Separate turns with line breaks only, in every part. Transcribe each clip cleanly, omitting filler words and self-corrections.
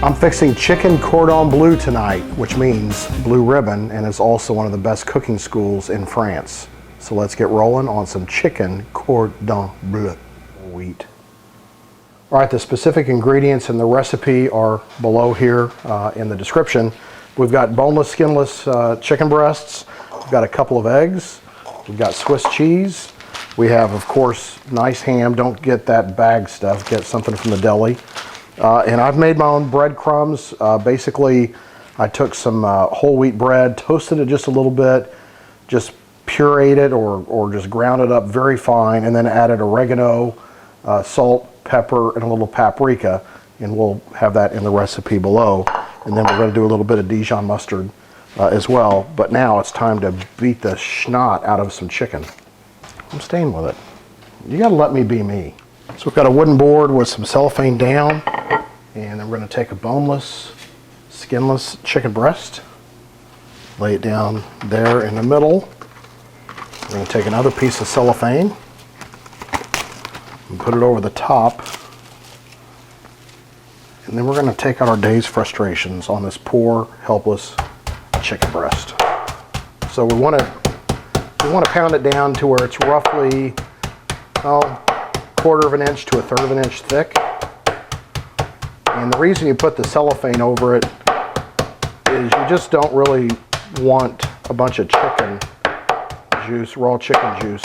I'm fixing chicken cordon bleu tonight, which means blue ribbon, and is also one of the best cooking schools in France. So let's get rolling on some chicken cordon bleu. Wheat. All right, the specific ingredients in the recipe are below here in the description. We've got boneless, skinless chicken breasts. We've got a couple of eggs. We've got Swiss cheese. We have, of course, nice ham. Don't get that bag stuff. Get something from the deli. And I've made my own breadcrumbs. Basically, I took some whole wheat bread, toasted it just a little bit, just pureed it or just ground it up very fine, and then added oregano, salt, pepper, and a little paprika. And we'll have that in the recipe below. And then we're going to do a little bit of Dijon mustard as well. But now it's time to beat the schnot out of some chicken. I'm staying with it. You got to let me be me. So we've got a wooden board with some cellophane down, and then we're going to take a boneless, skinless chicken breast, lay it down there in the middle. We're going to take another piece of cellophane and put it over the top, and then we're going to take out our day's frustrations on this poor, helpless chicken breast. So we want to pound it down to where it's roughly, quarter of an inch to a third of an inch thick. And the reason you put the cellophane over it is you just don't really want a bunch of chicken juice, raw chicken juice,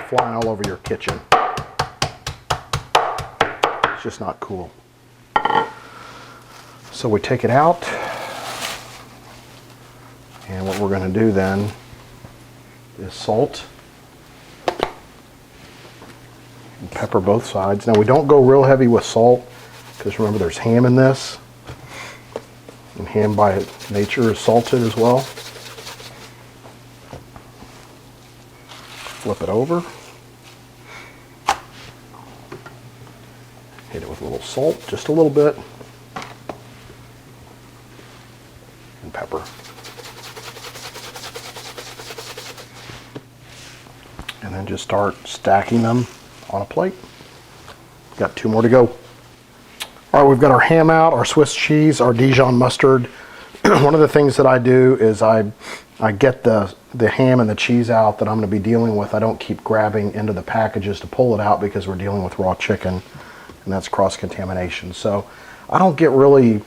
flying all over your kitchen. It's just not cool. So we take it out, and what we're going to do then is salt and pepper both sides. Now we don't go real heavy with salt because remember there's ham in this, and ham by nature is salted as well. Flip it over, hit it with a little salt, just a little bit, and pepper. And then just start stacking them on a plate. Got 2 more to go. All right, we've got our ham out, our Swiss cheese, our Dijon mustard. One of the things that I do is I get the ham and the cheese out that I'm going to be dealing with. I don't keep grabbing into the packages to pull it out because we're dealing with raw chicken, and that's cross-contamination. So I don't get really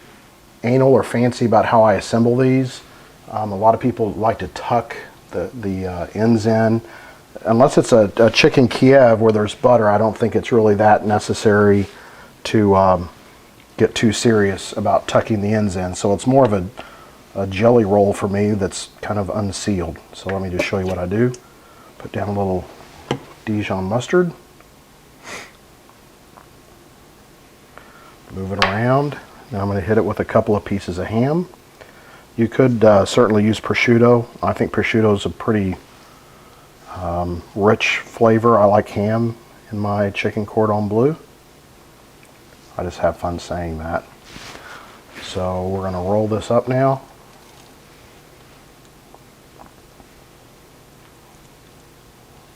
anal or fancy about how I assemble these. A lot of people like to tuck the ends in. Unless it's a chicken Kiev where there's butter, I don't think it's really that necessary to get too serious about tucking the ends in. So it's more of a jelly roll for me that's kind of unsealed. So let me just show you what I do. Put down a little Dijon mustard. Move it around. Now I'm going to hit it with a couple of pieces of ham. You could certainly use prosciutto. I think prosciutto is a pretty rich flavor. I like ham in my chicken cordon bleu. I just have fun saying that. So we're going to roll this up now.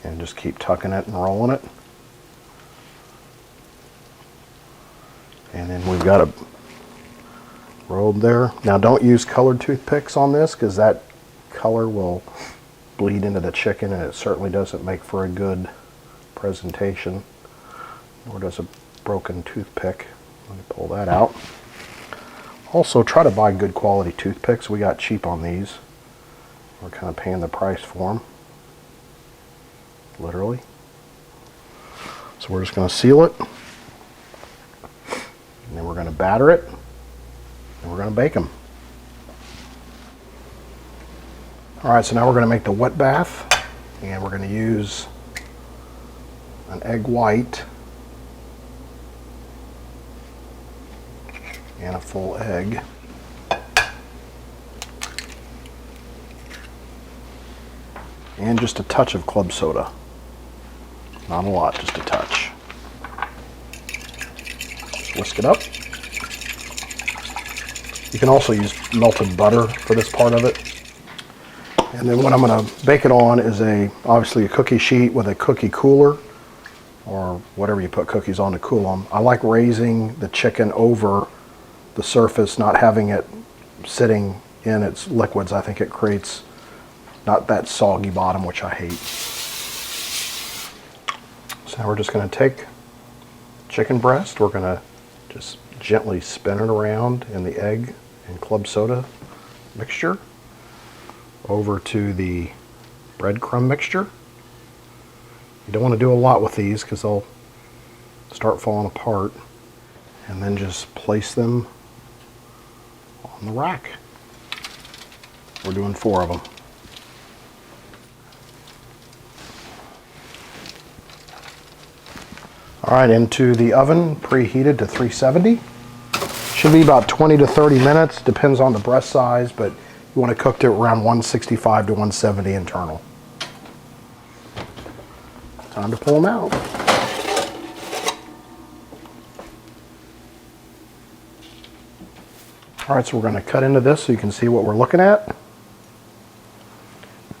And just keep tucking it and rolling it. And then we've got it rolled there. Now don't use colored toothpicks on this because that color will bleed into the chicken, and it certainly doesn't make for a good presentation, nor does a broken toothpick. Let me pull that out. Also, try to buy good quality toothpicks. We got cheap on these. We're kind of paying the price for them, literally. So we're just going to seal it, and then we're going to batter it, and we're going to bake them. All right, so now we're going to make the wet bath, and we're going to use an egg white and a full egg. And just a touch of club soda. Not a lot, just a touch. Just whisk it up. You can also use melted butter for this part of it. And then what I'm going to bake it on is obviously a cookie sheet with a cookie cooler. or whatever you put cookies on to cool them. I like raising the chicken over the surface, not having it sitting in its liquids. I think it creates not that soggy bottom, which I hate. So now we're just going to take chicken breast. We're going to just gently spin it around in the egg and club soda mixture over to the breadcrumb mixture. You don't want to do a lot with these because they'll start falling apart. And then just place them on the rack. We're doing 4 of them. All right, into the oven, preheated to 370. Should be about 20 to 30 minutes, depends on the breast size, but you want to cook it around 165 to 170 internal. Time to pull them out. All right, so we're going to cut into this so you can see what we're looking at.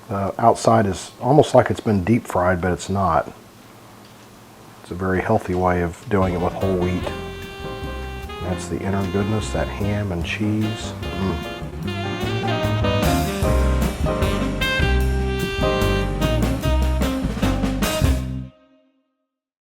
The outside is almost like it's been deep fried, but it's not. It's a very healthy way of doing it with whole wheat. That's the inner goodness, that ham and cheese.